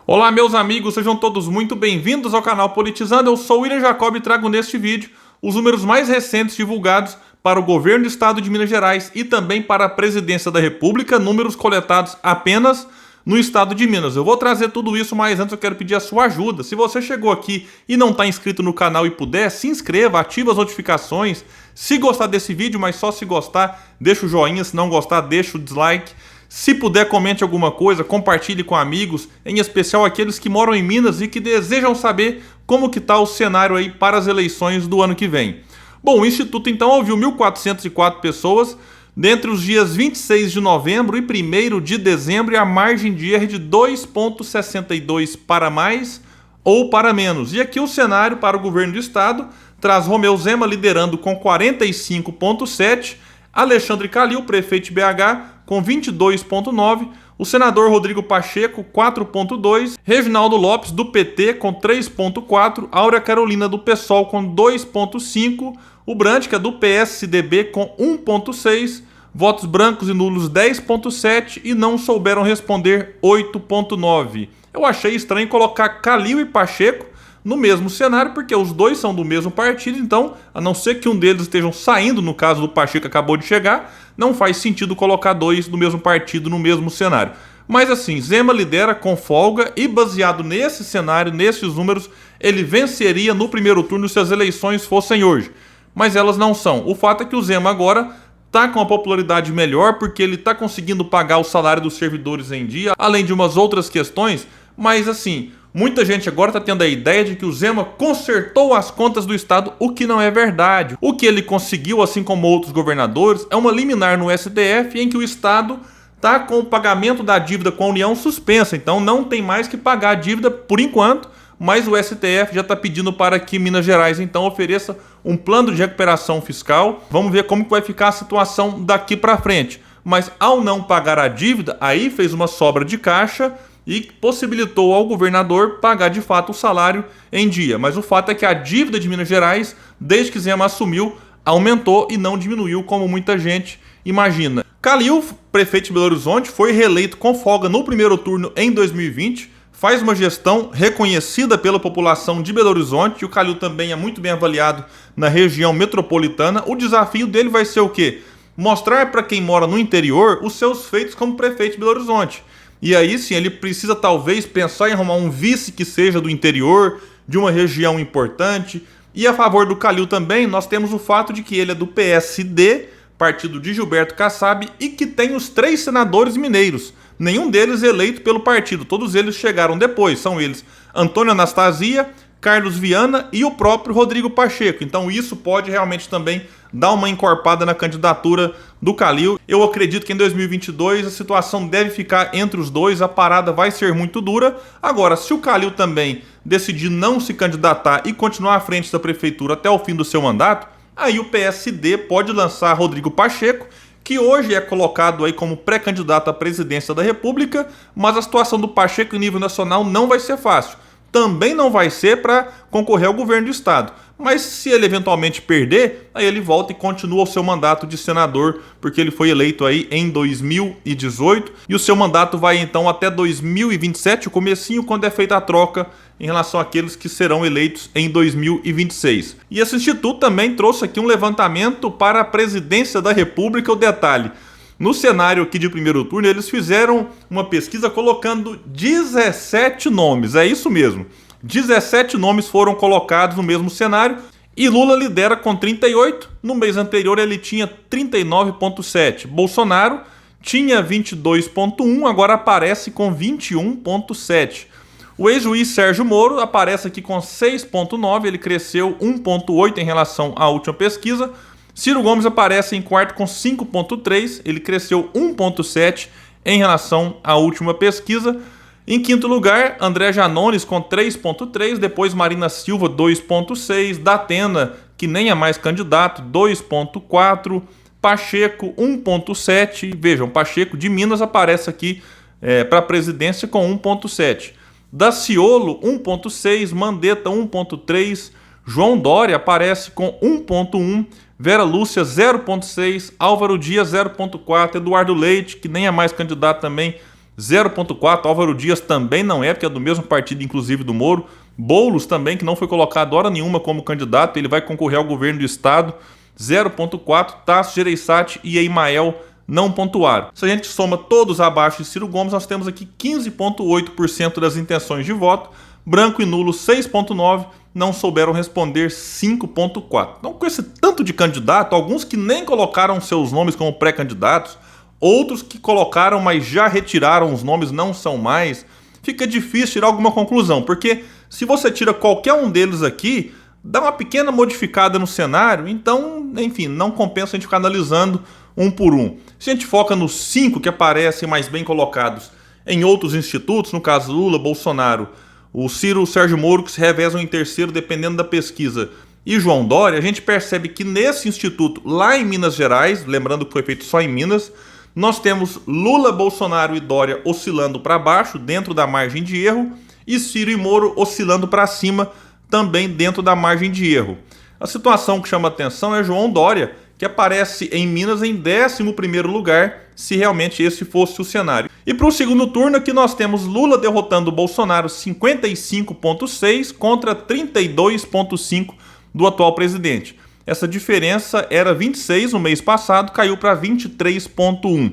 Olá, meus amigos, sejam todos muito bem-vindos ao canal Politizando. Eu sou o William Jacob e trago neste vídeo os números mais recentes divulgados para o governo do estado de Minas Gerais e também para a presidência da República, números coletados apenas no estado de Minas. Eu vou trazer tudo isso, mas antes eu quero pedir a sua ajuda. Se você chegou aqui e não está inscrito no canal e puder, se inscreva, ative as notificações. Se gostar desse vídeo, mas só se gostar, deixa o joinha, se não gostar, deixa o dislike. Se puder, comente alguma coisa, compartilhe com amigos, em especial aqueles que moram em Minas e que desejam saber como que está o cenário aí para as eleições do ano que vem. Bom, o Instituto então ouviu 1.404 pessoas, dentre os dias 26 de novembro e 1º de dezembro, e a margem de erro de 2,62 para mais ou para menos. E aqui o cenário para o governo do estado traz Romeu Zema liderando com 45,7%, Alexandre Calil, prefeito de BH, com 22,9%, o senador Rodrigo Pacheco, 4,2%, Reginaldo Lopes, do PT, com 3,4%, Áurea Carolina, do PSOL, com 2,5%, o Brant, que é do PSDB, com 1,6%, votos brancos e nulos 10,7% e não souberam responder 8,9%. Eu achei estranho colocar Calil e Pacheco no mesmo cenário, porque os dois são do mesmo partido, então, a não ser que um deles estejam saindo, no caso do Pacheco que acabou de chegar, não faz sentido colocar dois do mesmo partido no mesmo cenário. Mas assim, Zema lidera com folga e baseado nesse cenário, nesses números, ele venceria no primeiro turno se as eleições fossem hoje. Mas elas não são. O fato é que o Zema agora está com uma popularidade melhor porque ele está conseguindo pagar o salário dos servidores em dia, além de umas outras questões, mas assim, muita gente agora está tendo a ideia de que o Zema consertou as contas do estado, o que não é verdade. O que ele conseguiu, assim como outros governadores, é uma liminar no STF em que o estado está com o pagamento da dívida com a União suspensa. Então não tem mais que pagar a dívida por enquanto, mas o STF já está pedindo para que Minas Gerais então ofereça um plano de recuperação fiscal. Vamos ver como que vai ficar a situação daqui para frente. Mas ao não pagar a dívida, aí fez uma sobra de caixa e possibilitou ao governador pagar de fato o salário em dia. Mas o fato é que a dívida de Minas Gerais, desde que Zema assumiu, aumentou e não diminuiu como muita gente imagina. Calil, prefeito de Belo Horizonte, foi reeleito com folga no primeiro turno em 2020, faz uma gestão reconhecida pela população de Belo Horizonte, e o Calil também é muito bem avaliado na região metropolitana. O desafio dele vai ser o quê? Mostrar para quem mora no interior os seus feitos como prefeito de Belo Horizonte. E aí sim, ele precisa talvez pensar em arrumar um vice que seja do interior, de uma região importante. E a favor do Calil também, nós temos o fato de que ele é do PSD, partido de Gilberto Kassab, e que tem os 3 senadores mineiros. Nenhum deles eleito pelo partido, todos eles chegaram depois. São eles Antônio Anastasia, Carlos Viana e o próprio Rodrigo Pacheco. Então isso pode realmente também dar uma encorpada na candidatura do Calil. Eu acredito que em 2022 a situação deve ficar entre os dois, a parada vai ser muito dura. Agora, se o Calil também decidir não se candidatar e continuar à frente da prefeitura até o fim do seu mandato, aí o PSD pode lançar Rodrigo Pacheco, que hoje é colocado aí como pré-candidato à presidência da República, mas a situação do Pacheco em nível nacional não vai ser fácil. Também não vai ser para concorrer ao governo do estado. Mas se ele eventualmente perder, aí ele volta e continua o seu mandato de senador, porque ele foi eleito aí em 2018, e o seu mandato vai então até 2027, o comecinho, quando é feita a troca em relação àqueles que serão eleitos em 2026. E esse instituto também trouxe aqui um levantamento para a presidência da República. O detalhe: no cenário aqui de primeiro turno, eles fizeram uma pesquisa colocando 17 nomes, é isso mesmo. 17 nomes foram colocados no mesmo cenário e Lula lidera com 38, no mês anterior ele tinha 39,7. Bolsonaro tinha 22,1, agora aparece com 21,7. O ex-juiz Sérgio Moro aparece aqui com 6,9, ele cresceu 1,8 em relação à última pesquisa. Ciro Gomes aparece em quarto com 5,3, ele cresceu 1,7 em relação à última pesquisa. Em quinto lugar, André Janones com 3,3, depois Marina Silva 2,6, Datena, que nem é mais candidato, 2,4, Pacheco 1,7, vejam, Pacheco de Minas aparece aqui para a presidência com 1,7, Daciolo 1,6, Mandetta 1,3, João Dória aparece com 1,1, Vera Lúcia 0,6, Álvaro Dias 0,4, Eduardo Leite, que nem é mais candidato também, 0,4%. Álvaro Dias também não é, porque é do mesmo partido, inclusive, do Moro. Boulos também, que não foi colocado hora nenhuma como candidato, ele vai concorrer ao governo do estado, 0,4%. Tasso Gereissati e Emael não pontuaram. Se a gente soma todos abaixo de Ciro Gomes, nós temos aqui 15,8% das intenções de voto, branco e nulo 6,9%, não souberam responder 5,4%. Então, com esse tanto de candidato, alguns que nem colocaram seus nomes como pré-candidatos, outros que colocaram, mas já retiraram os nomes, não são mais, fica difícil tirar alguma conclusão, porque se você tira qualquer um deles aqui, dá uma pequena modificada no cenário, então, enfim, não compensa a gente ficar analisando um por um. Se a gente foca nos 5 que aparecem mais bem colocados em outros institutos, no caso Lula, Bolsonaro, o Ciro, o Sérgio Moro, que se revezam em terceiro dependendo da pesquisa, e João Dória, a gente percebe que nesse instituto, lá em Minas Gerais, lembrando que foi feito só em Minas, nós temos Lula, Bolsonaro e Dória oscilando para baixo, dentro da margem de erro, e Ciro e Moro oscilando para cima, também dentro da margem de erro. A situação que chama atenção é João Dória, que aparece em Minas em 11º lugar, se realmente esse fosse o cenário. E para o segundo turno aqui nós temos Lula derrotando Bolsonaro 55,6 contra 32,5 do atual presidente. Essa diferença era 26 no mês passado, caiu para 23,1.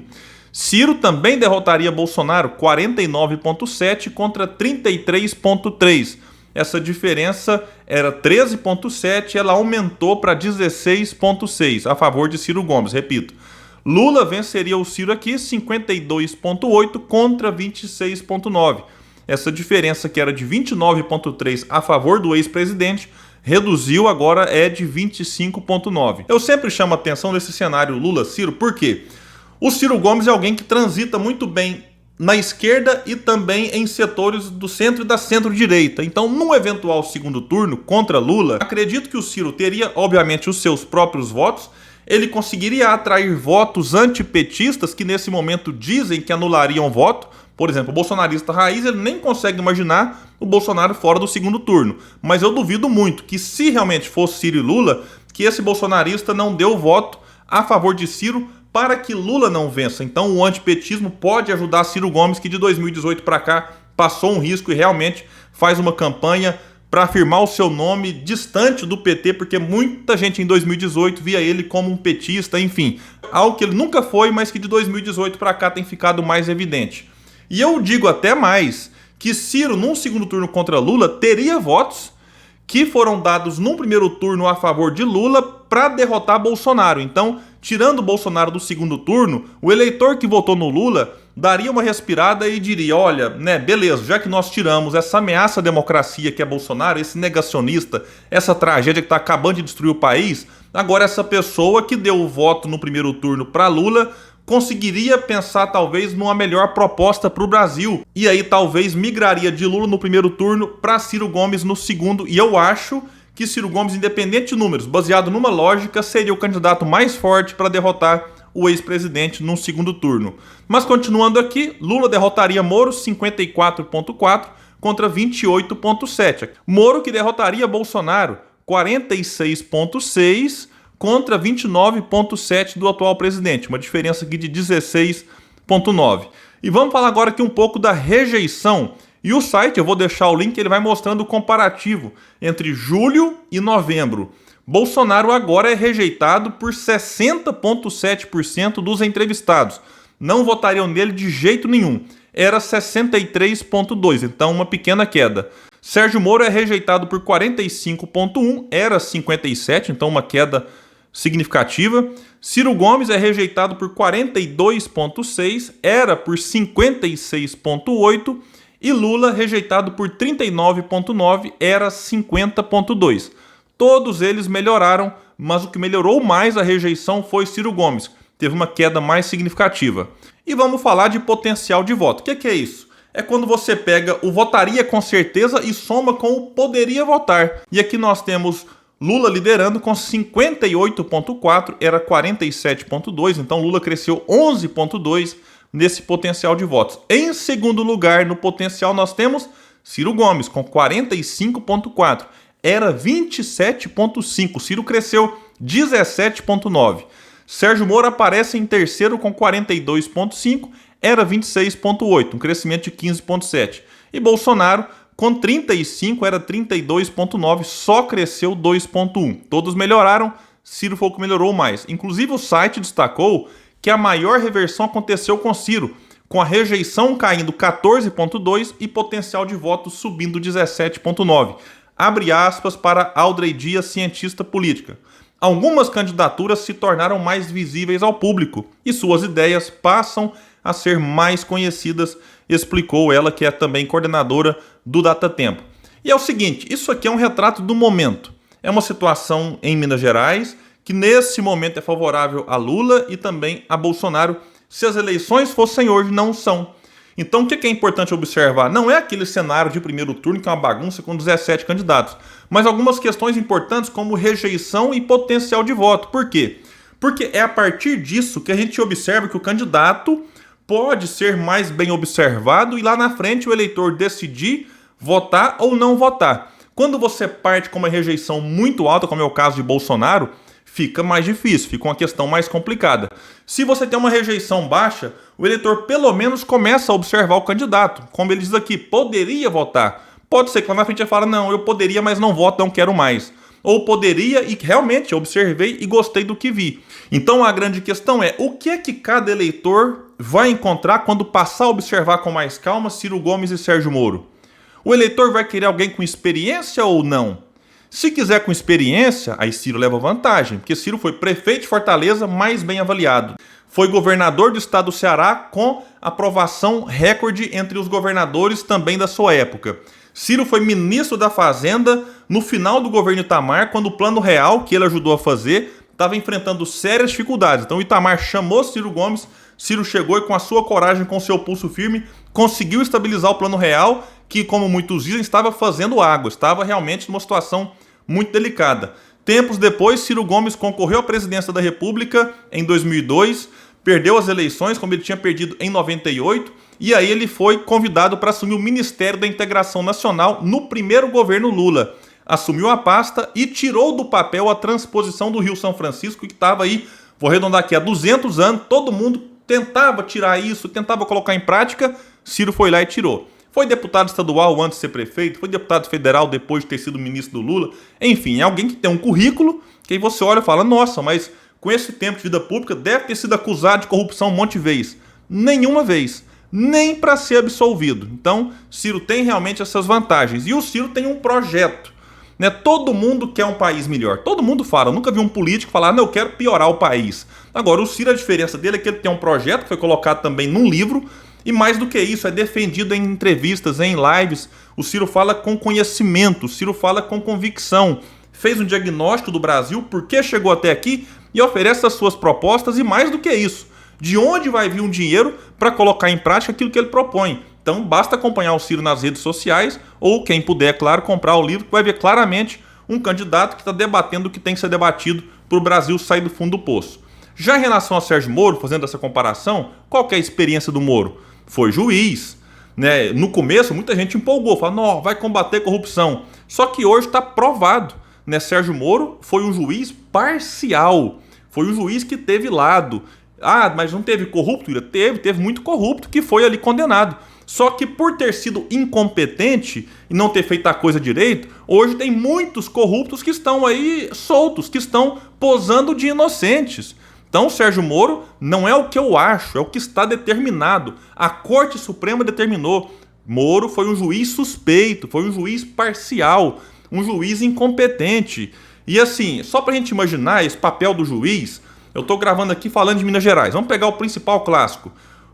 Ciro também derrotaria Bolsonaro 49,7 contra 33,3. Essa diferença era 13,7, ela aumentou para 16,6 a favor de Ciro Gomes, repito. Lula venceria o Ciro aqui 52,8 contra 26,9. Essa diferença que era de 29,3 a favor do ex-presidente reduziu, agora é de 25,9. Eu sempre chamo a atenção nesse cenário Lula-Ciro, por quê? O Ciro Gomes é alguém que transita muito bem na esquerda e também em setores do centro e da centro-direita. Então, num eventual segundo turno contra Lula, acredito que o Ciro teria, obviamente, os seus próprios votos, ele conseguiria atrair votos antipetistas que nesse momento dizem que anulariam voto. Por exemplo, o bolsonarista raiz, ele nem consegue imaginar o Bolsonaro fora do segundo turno. Mas eu duvido muito que, se realmente fosse Ciro e Lula, que esse bolsonarista não deu voto a favor de Ciro para que Lula não vença. Então o antipetismo pode ajudar Ciro Gomes, que de 2018 para cá passou um risco e realmente faz uma campanha para afirmar o seu nome distante do PT, porque muita gente em 2018 via ele como um petista, enfim, algo que ele nunca foi, mas que de 2018 para cá tem ficado mais evidente. E eu digo até mais, que Ciro, num segundo turno contra Lula, teria votos que foram dados num primeiro turno a favor de Lula para derrotar Bolsonaro. Então, tirando o Bolsonaro do segundo turno, o eleitor que votou no Lula daria uma respirada e diria, olha, né, beleza, já que nós tiramos essa ameaça à democracia que é Bolsonaro, esse negacionista, essa tragédia que está acabando de destruir o país, agora essa pessoa que deu o voto no primeiro turno para Lula conseguiria pensar talvez numa melhor proposta para o Brasil. E aí talvez migraria de Lula no primeiro turno para Ciro Gomes no segundo. E eu acho que Ciro Gomes, independente de números, baseado numa lógica, seria o candidato mais forte para derrotar o ex-presidente num segundo turno. Mas continuando aqui, Lula derrotaria Moro 54,4 contra 28,7. Moro que derrotaria Bolsonaro 46,6 contra 29,7 do atual presidente, uma diferença aqui de 16,9. E vamos falar agora aqui um pouco da rejeição. E o site, eu vou deixar o link, ele vai mostrando o comparativo entre julho e novembro. Bolsonaro agora é rejeitado por 60,7% dos entrevistados. Não votariam nele de jeito nenhum. Era 63,2%, então uma pequena queda. Sérgio Moro é rejeitado por 45,1%, era 57%, então uma queda significativa. Ciro Gomes é rejeitado por 42,6%, era por 56,8%. E Lula rejeitado por 39,9%, era 50,2%. Todos eles melhoraram, mas o que melhorou mais a rejeição foi Ciro Gomes. Teve uma queda mais significativa. E vamos falar de potencial de voto. O que é isso? É quando você pega o votaria com certeza e soma com o poderia votar. E aqui nós temos Lula liderando com 58,4%, era 47,2%, então Lula cresceu 11,2% nesse potencial de votos. Em segundo lugar, no potencial, nós temos Ciro Gomes com 45,4%, era 27,5%, Ciro cresceu 17,9%. Sérgio Moro aparece em terceiro com 42,5%, era 26,8, um crescimento de 15,7. E Bolsonaro, com 35, era 32,9, só cresceu 2,1. Todos melhoraram, Ciro foi o que melhorou mais. Inclusive o site destacou que a maior reversão aconteceu com Ciro, com a rejeição caindo 14,2 e potencial de votos subindo 17,9. Abre aspas para Audrey Dias, cientista política. Algumas candidaturas se tornaram mais visíveis ao público e suas ideias passam a ser mais conhecidas, explicou ela, que é também coordenadora do Datatempo. E é o seguinte, isso aqui é um retrato do momento. É uma situação em Minas Gerais que nesse momento é favorável a Lula e também a Bolsonaro. Se as eleições fossem hoje, não são. Então o que é importante observar? Não é aquele cenário de primeiro turno que é uma bagunça com 17 candidatos, mas algumas questões importantes como rejeição e potencial de voto. Por quê? Porque é a partir disso que a gente observa que o candidato pode ser mais bem observado e lá na frente o eleitor decidir votar ou não votar. Quando você parte com uma rejeição muito alta, como é o caso de Bolsonaro, fica mais difícil, fica uma questão mais complicada. Se você tem uma rejeição baixa, o eleitor pelo menos começa a observar o candidato. Como ele diz aqui, poderia votar. Pode ser que lá na frente ele fale, não, eu poderia, mas não voto, não quero mais. Ou poderia e realmente observei e gostei do que vi. Então a grande questão é, o que é que cada eleitor vai encontrar quando passar a observar com mais calma Ciro Gomes e Sérgio Moro? O eleitor vai querer alguém com experiência ou não? Se quiser com experiência, aí Ciro leva vantagem, porque Ciro foi prefeito de Fortaleza mais bem avaliado. Foi governador do estado do Ceará com aprovação recorde entre os governadores também da sua época. Ciro foi ministro da Fazenda no final do governo Itamar, quando o Plano Real, que ele ajudou a fazer, estava enfrentando sérias dificuldades. Então o Itamar chamou Ciro Gomes, Ciro chegou e com a sua coragem, com seu pulso firme, conseguiu estabilizar o Plano Real, que, como muitos dizem, estava fazendo água, estava realmente numa situação muito delicada. Tempos depois, Ciro Gomes concorreu à presidência da República em 2002, perdeu as eleições, como ele tinha perdido em 98, e aí ele foi convidado para assumir o Ministério da Integração Nacional no primeiro governo Lula. Assumiu a pasta e tirou do papel a transposição do Rio São Francisco, que estava aí, vou arredondar aqui, há 200 anos, todo mundo tentava tirar isso, tentava colocar em prática, Ciro foi lá e tirou. Foi deputado estadual antes de ser prefeito, foi deputado federal depois de ter sido ministro do Lula. Enfim, é alguém que tem um currículo que aí você olha e fala, nossa, mas com esse tempo de vida pública deve ter sido acusado de corrupção um monte de vez. Nenhuma vez. Nem para ser absolvido. Então, Ciro tem realmente essas vantagens. E o Ciro tem um projeto. Né? Todo mundo quer um país melhor. Todo mundo fala. Eu nunca vi um político falar, não, eu quero piorar o país. Agora, o Ciro, a diferença dele é que ele tem um projeto que foi colocado também num livro. E mais do que isso, é defendido em entrevistas, em lives. O Ciro fala com conhecimento, o Ciro fala com convicção. Fez um diagnóstico do Brasil, por que chegou até aqui e oferece as suas propostas e mais do que isso. De onde vai vir um dinheiro para colocar em prática aquilo que ele propõe. Então basta acompanhar o Ciro nas redes sociais ou quem puder, claro, comprar o livro que vai ver claramente um candidato que está debatendo o que tem que ser debatido para o Brasil sair do fundo do poço. Já em relação a Sérgio Moro, fazendo essa comparação, qual que é a experiência do Moro? Foi juiz, né? No começo muita gente empolgou, falou, não, vai combater corrupção. Só que hoje está provado, né? Sérgio Moro foi um juiz parcial, foi um juiz que teve lado. Ah, mas não teve corrupto? Teve muito corrupto que foi ali condenado. Só que por ter sido incompetente e não ter feito a coisa direito, hoje tem muitos corruptos que estão aí soltos, que estão posando de inocentes. Então, Sérgio Moro não é o que eu acho, é o que está determinado. A Corte Suprema determinou. Moro foi um juiz suspeito, foi um juiz parcial, um juiz incompetente. E assim, só para a gente imaginar esse papel do juiz, eu estou gravando aqui falando de Minas Gerais. Vamos pegar o principal clássico,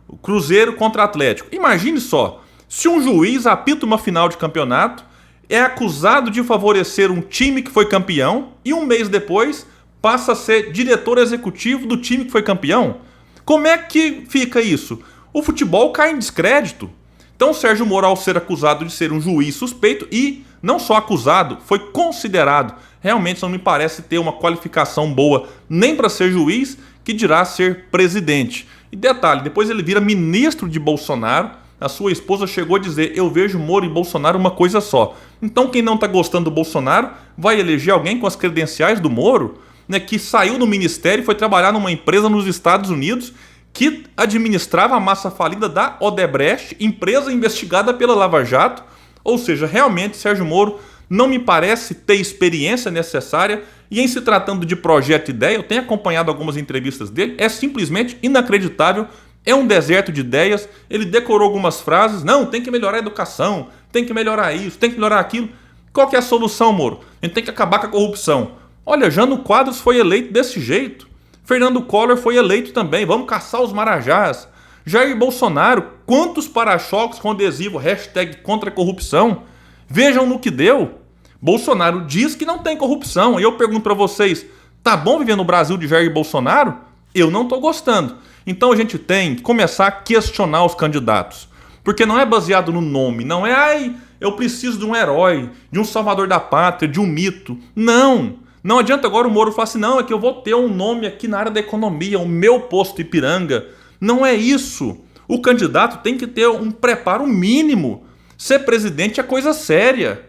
o Cruzeiro contra Atlético. Imagine só, se um juiz apita uma final de campeonato, é acusado de favorecer um time que foi campeão e um mês depois passa a ser diretor executivo do time que foi campeão? Como é que fica isso? O futebol cai em descrédito. Então Sérgio Moro, ao ser acusado de ser um juiz suspeito, e não só acusado, foi considerado, realmente não me parece ter uma qualificação boa nem para ser juiz, que dirá ser presidente. E detalhe, depois ele vira ministro de Bolsonaro, a sua esposa chegou a dizer, eu vejo Moro e Bolsonaro uma coisa só. Então quem não está gostando do Bolsonaro vai eleger alguém com as credenciais do Moro, né, que saiu do ministério e foi trabalhar numa empresa nos Estados Unidos, que administrava a massa falida da Odebrecht, empresa investigada pela Lava Jato. Ou seja, realmente Sérgio Moro não me parece ter experiência necessária, e em se tratando de projeto e ideia, eu tenho acompanhado algumas entrevistas dele, é simplesmente inacreditável, é um deserto de ideias. Ele decorou algumas frases, não, tem que melhorar a educação, tem que melhorar isso, tem que melhorar aquilo. Qual que é a solução, Moro? A gente tem que acabar com a corrupção. Olha, Jânio Quadros foi eleito desse jeito, Fernando Collor foi eleito também, vamos caçar os marajás. Jair Bolsonaro, quantos para-choques com adesivo #contra a corrupção? Vejam no que deu. Bolsonaro diz que não tem corrupção. E eu pergunto para vocês, tá bom viver no Brasil de Jair Bolsonaro? Eu não tô gostando. Então a gente tem que começar a questionar os candidatos. Porque não é baseado no nome, não é, ai, eu preciso de um herói, de um salvador da pátria, de um mito. Não. Não adianta agora o Moro falar assim, não, é que eu vou ter um nome aqui na área da economia, o meu posto Ipiranga. Não é isso. O candidato tem que ter um preparo mínimo. Ser presidente é coisa séria.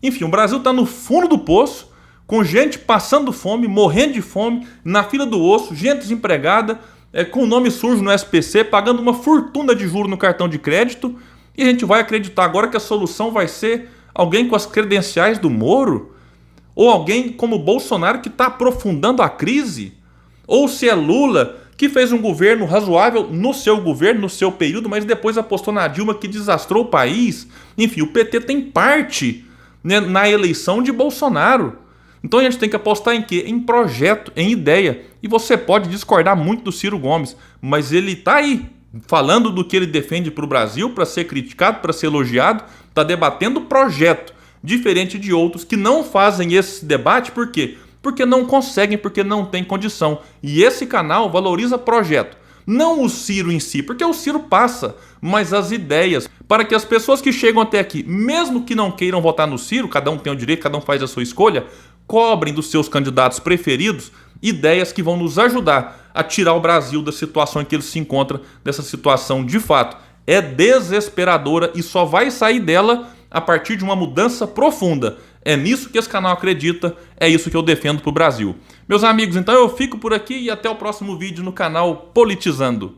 Enfim, o Brasil está no fundo do poço, com gente passando fome, morrendo de fome, na fila do osso, gente desempregada, com o nome sujo no SPC, pagando uma fortuna de juros no cartão de crédito, e a gente vai acreditar agora que a solução vai ser alguém com as credenciais do Moro? Ou alguém como Bolsonaro que está aprofundando a crise? Ou se é Lula que fez um governo razoável no seu governo, no seu período, mas depois apostou na Dilma que desastrou o país? Enfim, o PT tem parte, né, na eleição de Bolsonaro. Então a gente tem que apostar em quê? Em projeto, em ideia. E você pode discordar muito do Ciro Gomes, mas ele está aí, falando do que ele defende para o Brasil, para ser criticado, para ser elogiado, está debatendo projeto, diferente de outros que não fazem esse debate. Por quê? Porque não conseguem, porque não tem condição. E esse canal valoriza projeto, não o Ciro em si, porque o Ciro passa, mas as ideias, para que as pessoas que chegam até aqui, mesmo que não queiram votar no Ciro, cada um tem o direito, cada um faz a sua escolha, cobrem dos seus candidatos preferidos ideias que vão nos ajudar a tirar o Brasil da situação em que ele se encontra, dessa situação de fato é desesperadora e só vai sair dela a partir de uma mudança profunda. É nisso que esse canal acredita, é isso que eu defendo para o Brasil. Meus amigos, então eu fico por aqui e até o próximo vídeo no canal Politizando.